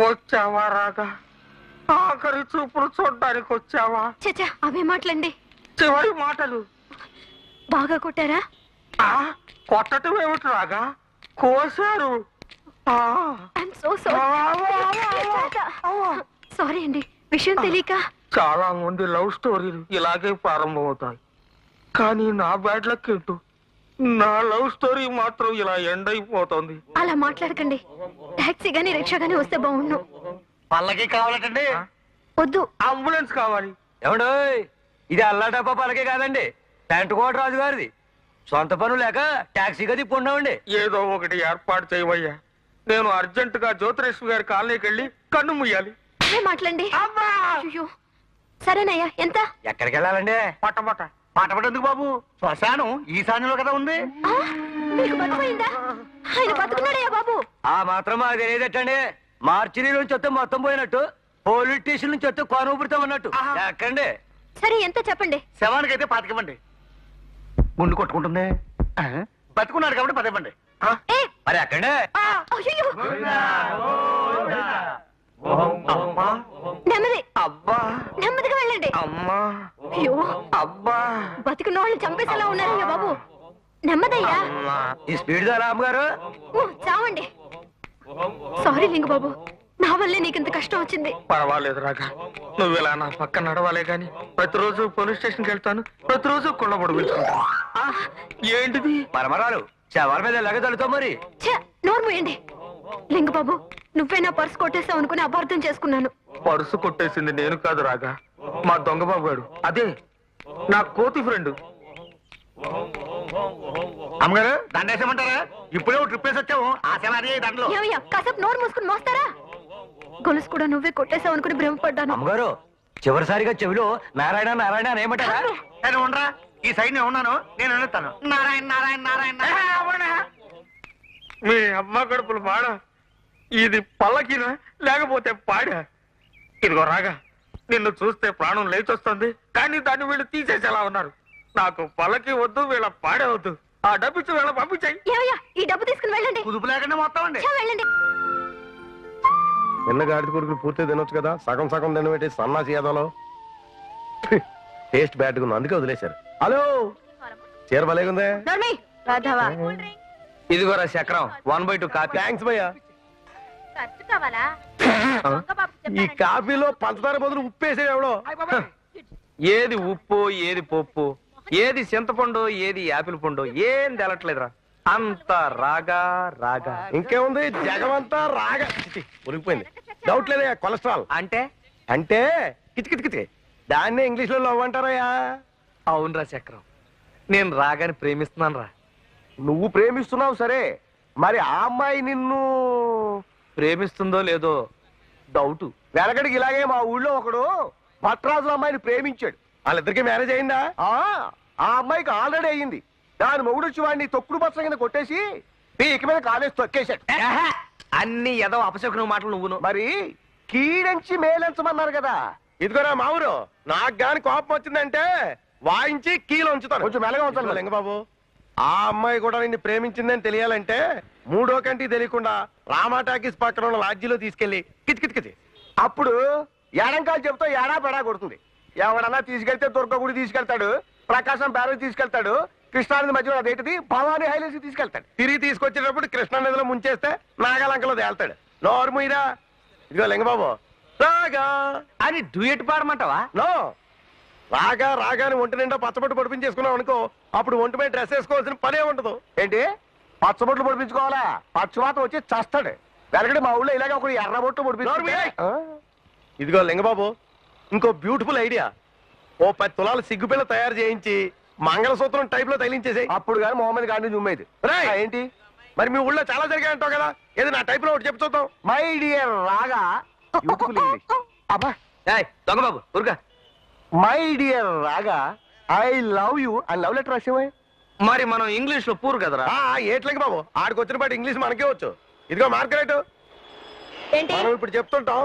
వచ్చావా రాగా? ఆఖరి చూపులు చూడ్డానికి వచ్చావా? చచ్చా అవే మాటలండి. చివరి మాటలు. బాగా కొట్టారా? కొట్టడం ఏమిటి రాగా? కోసారు. సారీ అండి, విషయం తెలియక. చాలా మంది లవ్ స్టోరీలు ఇలాగే ప్రారంభమవుతాయి, కానీ నా బ్యాడ్ లక్ ఏంటో నా లవ్ స్టోరీ మాత్రం ఇలా ఎండ్ అయిపోతుంది. అలా మాట్లాడకండి. టాక్సీ గానీ రిక్షా గానీ వస్తే బాగుండు. పల్లకి కావాలంటండి? వద్దు, అంబులెన్స్ కావాలి. ఏమండో, ఇది అల్లాటప్ప పల్లకి కాదండి, పెంటకోట రాజు గారిది. సొంత పనులు లేక టాక్సీగా తిప్పుకున్నామండి. ఏదో ఒకటి ఏర్పాటు చేయవయ్యా. నేను అర్జెంట్ గా జ్యోతిరేశ్వరి గారి కాలనీకి వెళ్ళి కన్ను ముయ్యాలి. అవే మాటలండి. అయ్యో, సరేనయ్యా. ఎంత? ఎక్కడికి వెళ్ళాలండి? పట్టపట. పట్టపట ఎందుకు బాబు? శ్మశానం ఈశాన్యంలో కదా ఉంది. మీకు బతిపోయిందా? ఆయన బతుకున్నాడయ్యా బాబు. ఆ మాత్రం మాకు తెలియదట్టండి. మార్చిని నుంచి వస్తే మొత్తం పోయినట్టు, పోలీస్ స్టేషన్ నుంచి వస్తే కొనుబుడితో ఉన్నట్టు. ఎక్కండి. సరే, ఎంత చెప్పండి? శవానికి అయితే పాతికివ్వండి. గుండు కొట్టుకుంటుంది. బతుకున్నాడు కాబట్టి పదివ్వండి. మరి ఎక్కండి. నెమ్మది. అబ్బా, నెమ్మదిగా వెళ్ళండి. అమ్మా, అయ్యో, అబ్బా, బతికున్న వాళ్ళని చంపేసేలా ఉన్నారయ్యా బాబు. నెమ్మదయ్యా. ఈ స్పీడ్ దా రామ్ గారు. చావండి. సారీ లింగు బాబు, నా వల్లే నీకింత కష్టం వచ్చింది. పర్వాలేదు రాగా. నువ్వు ఇలా నా పక్క నడవాలే గాని ప్రతిరోజు పోలీస్ స్టేషన్కి వెళ్తాను, ప్రతిరోజు కుళ్ళ పొడిపించుకుంటాను. ఏంటిది? పరమరాలు శవాల మీద ఎలాగ తల్లుతావు మరి? నోరు మూయండి. లింగు బాబు, నువ్వే నా పర్సు కొట్టేస్తావు అనుకుని అపార్థం చేసుకున్నాను. పర్సు కొట్టేసింది నేను కాదు రాగా, మా దొంగ బాబు గారు. అదే నా కోతి ఫ్రెండ్. అమ్మగారు దండేసేమంటారా? ఇప్పుడే ట్రిప్ వేసి వచ్చాము. ఆ శవాది దండలో. ఏమయ్యా, కాసేపు నోరు మూసుకుని మోస్తారా? గొలుసు కూడా నువ్వే కొట్టేసావు అనుకుని భ్రమపడ్డాను. అమ్మగారు, చివరిసారిగా చెవిలో నారాయణ నారాయణ అని ఏమంటారా? నేను ఉండరా, ఈ సైడ్ నేను ఉన్నాను, నేను వెళ్తాను. నారాయణ నారాయణ నారాయణ. మీ అమ్మ కడుపులు మాడ. ఇది పల్లకినా లేకపోతే పాడా? ఇదిగో రాగా, నిన్ను చూస్తే ప్రాణం లేచొస్తుంది, కానీ దాన్ని వీళ్ళు తీసేసేలా ఉన్నారు. నాకు పల్లకి వద్దు, వీళ్ళ పాడే వద్దు. ఆ డబ్బిచ్చి వీళ్ళ పంపించాయి. ఏమయ్యా, ఈ డబ్బు తీసుకుని వెళ్ళండి. కుదుపు లేకుండా మొత్తం అండి. వెళ్ళండి. నిన్న గాడిద కొడుకులు పూర్తి తినొచ్చు కదా, సగం సగం తినబెట్టి సన్నాసి ఏదోలో టేస్ట్ బ్యాడ్ గా అందుకే వదిలేశారు. హలో, చీర భలేగుందే. ఇదిగోరా చక్రం, 1/2 కాపీ. థ్యాంక్స్ భయ్యా. ఈ కాఫీలో పంచదార బదులు ఉప్పేసే ఎవడో. ఏది ఉప్పు, ఏది పప్పు, ఏది చింతపండు, ఏది యాపిల్ పండు, ఏం తెలట్లేదురా. అంత రాగా రాగా. ఇంకేముంది, జగమంతా రాగా. ఉరిగిపోయింది. డౌట్ లేదా? కొలెస్ట్రాల్ అంటే అంటే కిచకిచకిచి, దాన్నే ఇంగ్లీష్ లో లవ్ అంటారయ్యా. అవునరా చక్రం, నేను రాగాని ప్రేమిస్తున్నాను రా. నువ్వు ప్రేమిస్తున్నావు సరే, మరి ఆ అమ్మాయి నిన్ను ప్రేమిస్తుందో లేదో డౌట్. వెనకడికి ఇలాగే మా ఊళ్ళో ఒకడు భట్రాజుల అమ్మాయిని ప్రేమించాడు. వాళ్ళిద్దరికి మ్యారేజ్ అయిందా? ఆ అమ్మాయికి ఆల్రెడీ అయ్యింది. దాని మొగుడు వచ్చి వాడిని తొక్కుడు బస్స కింద కొట్టేసి పీక మీద కాలేసి తొక్కేశాడు. అన్ని ఏదో అపశకున మాటలు నువ్వును. మరి కీడించి మేలించమన్నారు కదా. ఇదిగోరా మా ఊరు, నాకు గాని కోపం వచ్చిందంటే వాయించి కీలో ఉంచుతాను. కొంచెం మెల్లగా ఉంచాలి లింగబాబు. ఆ అమ్మాయి కూడా నిన్ను ప్రేమించిందని తెలియాలంటే మూడో కంటికి తెలియకుండా రామా టాకీస్ పక్కన ఉన్న లాడ్జీలో తీసుకెళ్లి కిచకిచకిచి, అప్పుడు ఎడంకాలు చెబుతా ఏడా పెడా కొడుతుంది. ఎవడన్నా తీసుకెళ్తే దుర్గ గుడి తీసుకెళ్తాడు, ప్రకాశం బ్యారేజ్ తీసుకెళ్తాడు, కృష్ణానది మధ్యలో అదేంటిది భవానీ హైలేసి తీసుకెళ్తాడు. తిరిగి తీసుకొచ్చేటప్పుడు కృష్ణానదిలో ముంచేస్తే నాగాలంకలో తేల్తాడు. నోరు ముయ్యరా. ఇదిగో లింగబాబు, రాగా అని డ్యూయట్ పాడమంటావా? నో, రాగా రాగాని ఒంటి నిండా పచ్చబొట్టు పొడిపించేసుకున్నావు అనుకో, అప్పుడు ఒంటి మీద డ్రెస్ వేసుకోవాల్సిన పనే ఉండదు. ఏంటి పచ్చబొట్లు పొడిపించుకోవాలా? పచ్చవాత వచ్చి చస్తాడు. వెనకటి మా ఊళ్ళో ఇలాగే ఒకటి ఎర్రబొట్టు పొడిపించు. ఇదిగో లింగబాబు, ఇంకో బ్యూటిఫుల్ ఐడియా. ఓ 10 తులాలు సిగ్గుపిల్ల తయారు చేయించి మంగళసూత్రం టైప్ లో తగిలించేసాయి. అప్పుడు కానీ మొహమ్మద్ గాంధీ జుమ్మేది. ఏంటి మరి మీ ఊళ్ళో చాలా జరిగాయంటావు కదా, ఏది నా టైప్ లో ఒకటి చెప్పు చూద్దాం. మై డియర్ రాగా, బ్యూటిఫుల్ ఇంగ్లీష్. అబ్బా దొంగ బాబు ఊరుగా. మై డియర్ రాగా, ఐ లవ్ యూ అని లవ్ లెటర్ రాసేవా? మరి మనం ఇంగ్లీష్ లో పూరు కదరా. ఏట్లకి బాబు, ఆడికి వచ్చిన పాటు ఇంగ్లీష్ మనకే వచ్చు. ఇదిగో మార్కెట్, మనం ఇప్పుడు చెప్తుంటాం,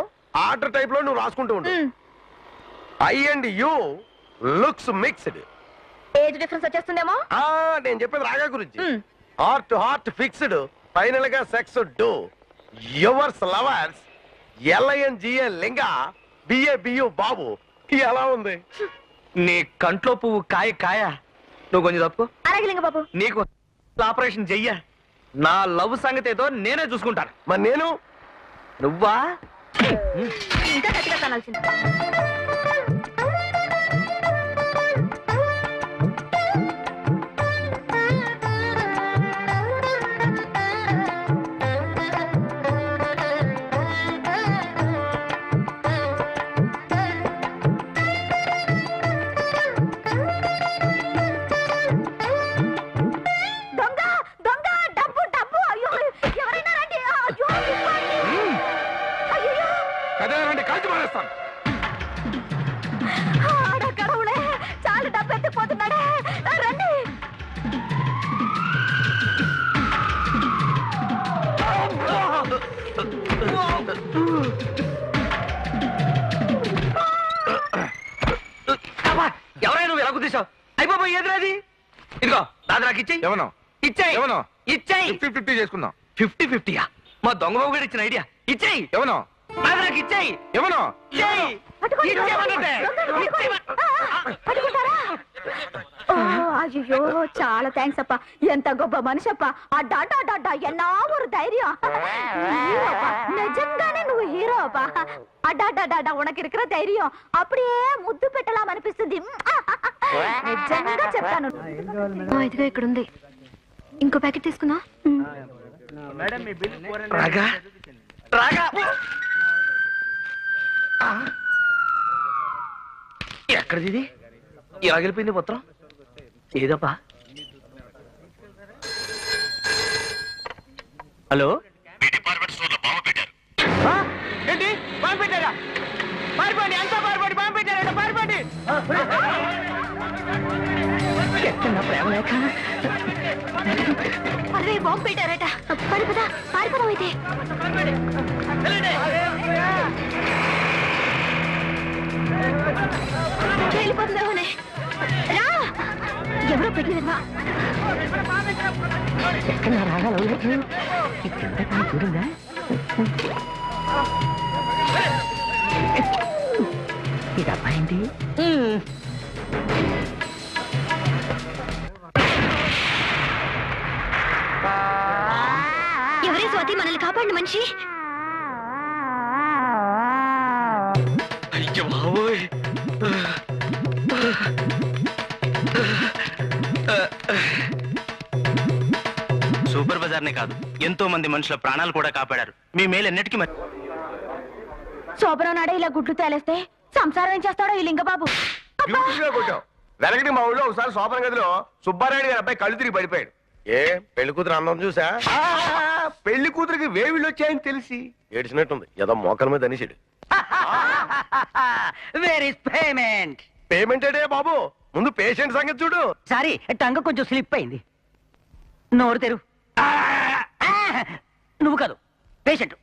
ఆర్డర్ టైప్ లో నువ్వు రాసుకుంటూ ఉండు. I and you looks mixed. Age difference వచ్చేస్తుందేమో. నేను చెప్పేది రాగా గురించి. హార్ట్ హార్ట్ ఫిక్స్డ్, ఫైనల్ గా సెక్స్ డూ యువర్స్ లవర్స్ LINGA లింగా BABU బాబు ఎలా ఉంది? నీ కంట్లో పువ్వు కాయ కాయ. నువ్వు కొంచెం తప్పు. అలాగే లింగ బాబు. నీకు ఆపరేషన్ చెయ్య. నా లవ్ సంగతి ఏదో నేనే చూసుకుంటాను. మరి నేను నువ్వా? ఇంకా గట్టిగా తనాల్సింది. కాల్చి మారేస్తాను. చాలా డబ్బు ఎత్తిపోతున్నాడే. రండి. ఎవరైనా నువ్వు ఎలా గుర్తించావు? అయిపోయి ఎదురది. ఇదిగో దాదా నాకు ఇచ్చేయి. ఎవనో ఇచ్చేయి. ఎవనో ఇచ్చేయి. 50-50 చేసుకుందాం. 50-50యా? మా దొంగ బాబు గారు ఇచ్చిన ఐడియా. ఇచ్చేయి. ఎవనో దాదా నాకు ఇచ్చేయి. ఎవనో ఇచ్చేయి. అయ్యో చాలా థ్యాంక్స్ అప్ప. ఎంత గొప్ప మనిషి అప్ప. అడ్డా ఎన్నా ఒక ధైర్యం. నిజంగానే నువ్వు హీరో అప్ప. అడ్డా ఉనకి ఇరుకుర ధైర్యం అప్పుడే ముద్దు పెట్టలామనిపిస్తుంది. నిజంగా చెప్తాను. ఇదిగో ఇక్కడ ఉంది. ఇంకో ప్యాకెట్ తీసుకుందా? రాగా రాగా ఎక్కడిది ఇది? ఎలా గెలిపింది మొత్తం? ఏదప్పా? హలో, ఏంటి బాంబు పెట్టారా? పారిపోండి, అంతా పారిపోండి. బాంబు పెట్టారా? పారిపోండి. ఎక్కడ ప్రేమ లేక అరే బాంబు పెట్టారట. పడిపోదా పారిపోదాం అయితే. వెళ్ళిపోతుందేమోనే. రా, ఎవరో పెట్టిందా? ఎక్కడ రాగాలి చూడిందా? ఇది అబ్బాయింది. ఎవరే స్వాతి మనల్ని కాపాడిన మనిషి? అయ్యో బాబోయ్. సూపర్ బజార్నే కాదు, ఎంతో మంది మనుషుల ప్రాణాలు కూడా కాపాడారు. మీ మేలు ఎన్నటికీ శోభరావు నాడే ఇలా గుడ్లు తేలేస్తే సంసారం ఏం చేస్తాడో ఈ లింగబాబు. వెనకటి మా ఊళ్ళో ఒకసారి శోభన గదిలో సుబ్బారాయుడు గారి అబ్బాయి కళ్ళు తిరిగి పడిపోయాడు. ఏ పెళ్లి కూతురు అందం చూసా? పెళ్లి కూతురికి వేవిళ్ళు వచ్చాయని తెలిసి ఏడిచినట్టుంది. ఏదో మోకల మీద అనిసాడు. Where is payment? పేమెంట్ అంటే బాబు, ముందు పేషెంట్ సంగతి చూడు. సారీ, టంగ కొంచెం స్లిప్ అయింది. నోరు తెరు. నువ్వు కాదు, పేషెంట్.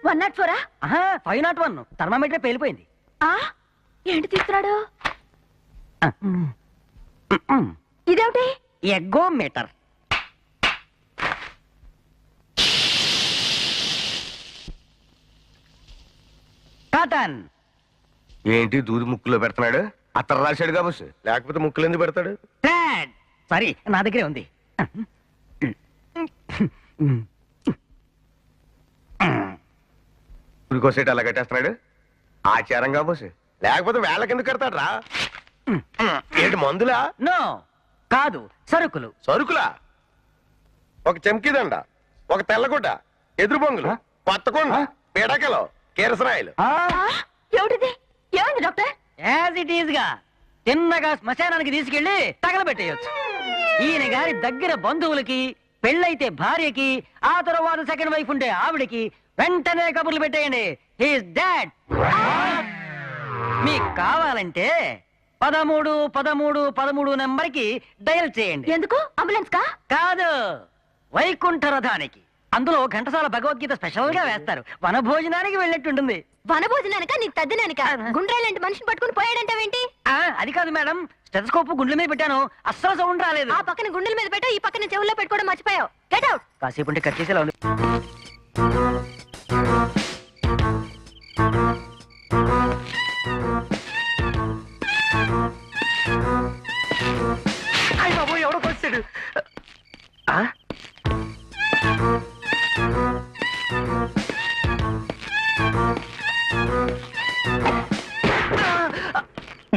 వన్ నాట్ 4 501 థర్మామీటర్ పేలిపోయింది. ఏంటి తీస్తున్నాడు? ఇదేమిటి? ఎగ్గోమీటర్. కాటన్. ఏంటి దూది ముక్కులో పెడుతున్నాడు? అత్తరు రాశాడు కాబోసు, లేకపోతే ముక్కులు ఎందుకు పెడతాడు? థ్రెడ్. సారీ, నా దగ్గరే ఉంది. ఉరికోసేటి అలా కట్టేస్తున్నాడు. ఆచారం కాబోసు, లేకపోతే వేళకి ఎందుకు కడతాడు రా? ఏంటి మందులా? నో, కాదు, సరుకులు. సరుకులా? ఒక చెంకిదండ, ఒక తెల్లగుడ్డ, ఎదురు బొంగులు, కొత్తకొండ, పిడకలు, కిరసనాయిలు. ఏమిటిది? ఏమైంది డాక్టర్? యాజ్ ఇట్ ఈజ్ గా తిన్నగా శ్మశానానికి తీసుకెళ్లి తగలబెట్టేయచ్చు. ఈయన గారి దగ్గర బంధువులకి, పెళ్ళైతే భార్యకి, ఆ తర్వాత సెకండ్ వైఫ్ ఉండే ఆవిడకి వెంటనే కబుర్లు పెట్టేయండి. He's dad. మీకు కావాలంటే 13 నెంబర్ కి డయల్ చేయండి. ఎందుకు? అంబులెన్స్ కా? కాదు, వైకుంఠ రథానికి. అందులో ఘంటసాల భగవద్గీత స్పెషల్ గా వేస్తారు. వనభోజనానికి వెళ్ళినట్టుంటుంది. వనభోజనానిక నీకు తద్దినానిక గుండ్రాలంటి మనిషిని పట్టుకుని పోయాడంటావేంటి? అది కాదు మేడం, స్టెథోస్కోప్ గుండెల మీద పెట్టాను, అస్సలు సౌండ్ రాలేదు. ఆ పక్కన గుండెల మీద పెట్టావు, ఈ పక్కన చెవుల్లో పెట్టుకోవడం మర్చిపోయావు. Get out. కాసేపు ఉంటే కట్ చేసేలా ఉంది. అయ్య బాబు, ఎవడో వచ్చాడు.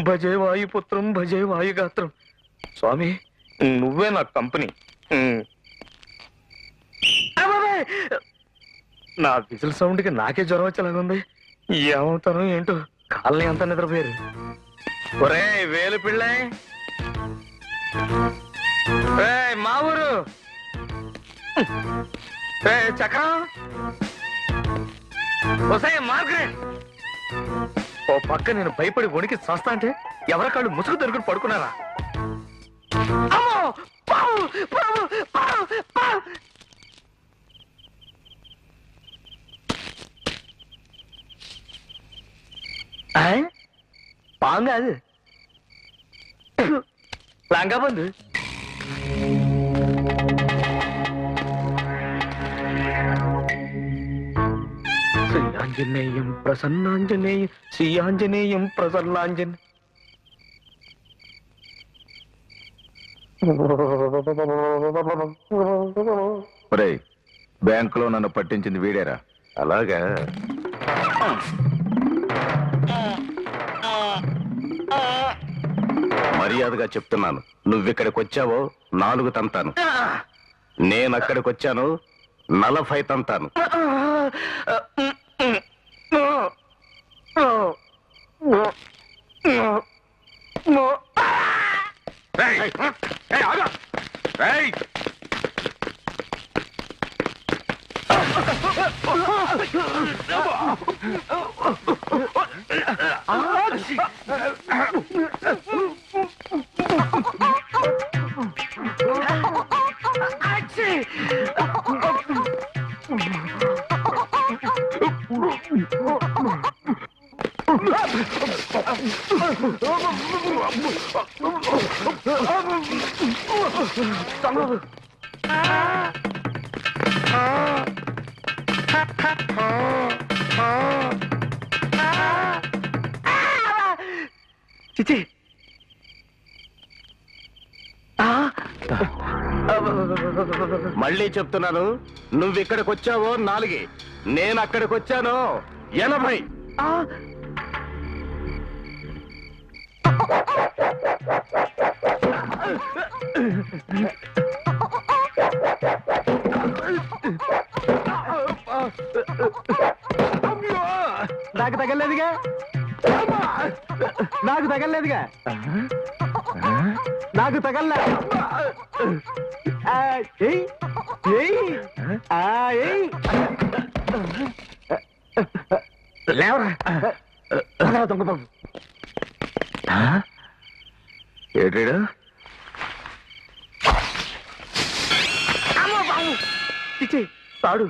భజే వాయుపుత్రం భజే వాయుగాత్రం. స్వామి, నువ్వే నా కంపెనీ. నా విజిల్ సౌండ్ కి నాకే జ్వరం వచ్చేలాగుంది. ఏమవుతాను ఏంటో, కాలనీ అంతా నిద్రపోయారు. ఒరే వేలు పిళ్ళ, మా ఊరు చక్రం, వసాయి మార్గరెట్. ఓ పక్క నేను భయపడి వణికి చస్తా అంటే ఎవరి కాళ్ళు ముసుగు దొరుకుని పడుకున్నారా? అమ్మో, పావు, పావు, పావు, పావు. పాంగా అది లాంగా బంధు. శ్రీయాంజనేయం ప్రసన్నాంజనేయం, శ్రీయాంజనేయం ప్రసన్నాంజనే. బ్యాంకులో నన్ను పట్టించింది వీడేరా? అలాగా. మర్యాదగా చెప్తున్నాను, నువ్విక్కడికి వచ్చావో 4 తంతాను. నేను అక్కడికి వచ్చాను 40 తంతాను. చిచి, మళ్ళీ చెప్తున్నాను, నువ్విక్కడికి వచ్చావో 4, నేను అక్కడికి వచ్చాను 80. నాకు తగలేదుగా, నాకు తగలేదుగా, నాకు తగల్లా. లేవరా దొంగబాబు. ఏడ్రీడు? చిచి, తాడు.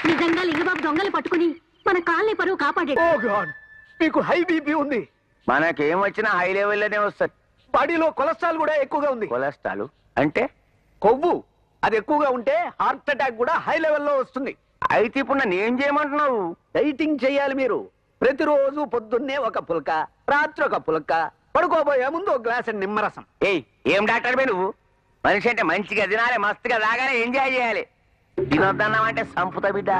నిజంగా లింగబాబు దొంగలు పట్టుకుని మన కాలనీ పరువు కాపాడాడు. ఓ గాడ్, మీకు హై బీపీ ఉంది. మనకేం వచ్చినా హై లెవెల్లోనే వస్తుంది. బాడీలో కొలెస్ట్రాల్ కూడా ఎక్కువగా ఉంది. కొలెస్ట్రాల్ అంటే? కొవ్వు అది ఎక్కువగా ఉంటే హార్ట్ అటాక్ కూడా హై లెవెల్లో వస్తుంది. అయితే ఇప్పుడు నన్ను ఏం చేయమంటున్నావు? డైటింగ్ చేయాలి మీరు. ప్రతిరోజు పొద్దున్నే ఒక పుల్క, రాత్రి ఒక పుల్క, పడుకోబోయే ముందు ఒక గ్లాస్ నిమ్మరసం. ఏయ్, ఏం డాక్టర్ బే నువ్వు? మనిషి అంటే మంచిగా తినాలి, మస్తుగా తాగాలి, ఎంజాయ్ చేయాలి. తినొద్దన్నావంటే సంపుతా బిడ్డ.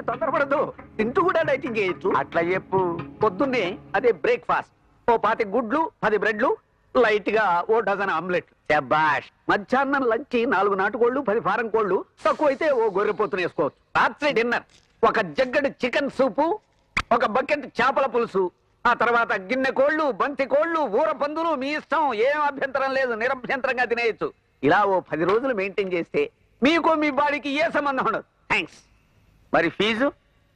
తొందరపడద్దు, తింటూ కూడా డైటింగ్ చేయొచ్చు. అట్లా చెప్పు. పొద్దున్నే అదే బ్రేక్ఫాస్ట్, ఓ 10 గుడ్లు, 10 బ్రెడ్లు, లైట్ గా ఓ డజన్ ఆమ్లెట్. శబాష్. మధ్యాహ్నం లంచ్ 4 నాటుకోళ్లు, 10 ఫారం కోళ్లు, తక్కువైతే ఓ గొర్రెపోతుని వేసుకోవచ్చు. రాత్రి డిన్నర్ ఒక జగ్గడి చికెన్ సూపు, ఒక బకెట్ చేపల పులుసు, ఆ తర్వాత గిన్నె కోళ్లు, బంతి కోళ్లు, ఊర పందులు, మీ ఇష్టం, ఏం అభ్యంతరం లేదు, నిరభ్యంతరంగా తినేయచ్చు. ఇలా ఓ 10 రోజులు మెయింటైన్ చేస్తే మీకు మీ బాడీకి ఏ సంబంధం ఉండదు. థ్యాంక్స్. మరి ఫీజు?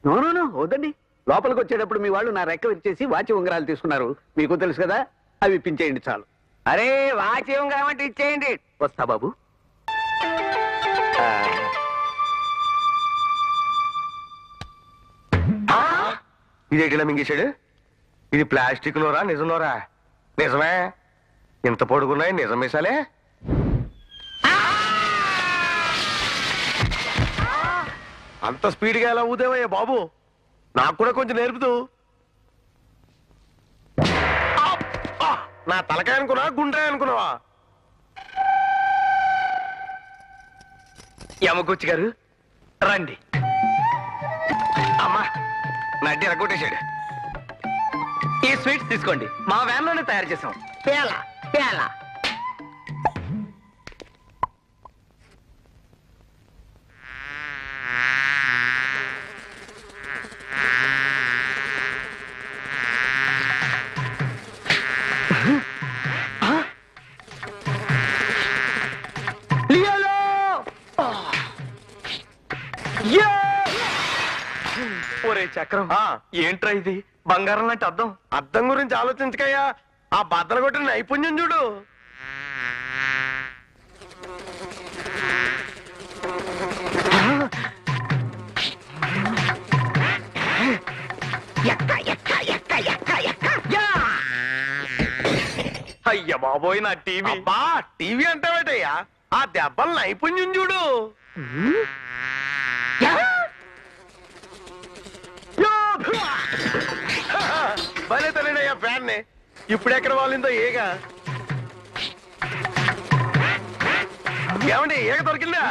నో వద్దండి. లోపలికి వచ్చేటప్పుడు మీ వాళ్ళు నా రెక్క వచ్చేసి వాచి ఉంగరాలు తీసుకున్నారు, మీకు తెలుసు కదా, అవి ఇప్పించేయండి చాలు. అరే వాచ్యం కావంటే ఇచ్చేయండి. వస్తా బాబు. ఇదేటిలా మింగేశాడు? ఇది ప్లాస్టిక్ లోరా నిజంలోరా? నిజమే. ఇంత పొడుగున్నాయి నిజం మిసాలే. అంత స్పీడ్ గా ఎలా ఊదేవయ్యా బాబు? నాకు కూడా కొంచెం నేర్పుతూ. నా తలకాయ అనుకున్నా, గుండ్రాయి అనుకున్నావా? యమగుచ్చి గారు రండి. అమ్మా, నడ్డి ఎరగొట్టేశాడు. ఈ స్వీట్స్ తీసుకోండి, మా వ్యాన్ లోనే తయారు చేసాం. పేలా పేలా. ఒరే చక్రం, ఏంట్రా ఇది? బంగారం లాంటి అద్దం. అద్దం గురించి ఆలోచించకయ్యా, ఆ బద్దలు కొట్టిన నైపుణ్యం చూడు. అయ్య బాబోయ్, నా టీవీ. అబ్బా, టీవీ అంటావేటయ్యా? ఆ దెబ్బల నైపుణ్యం చూడు. భలే తెలియడయ్యా ఫ్యాన్ ని. ఇప్పుడు ఎక్కడ వాళ్ళిందో ఏగా. ఏమండి, ఏగ దొరికిందా?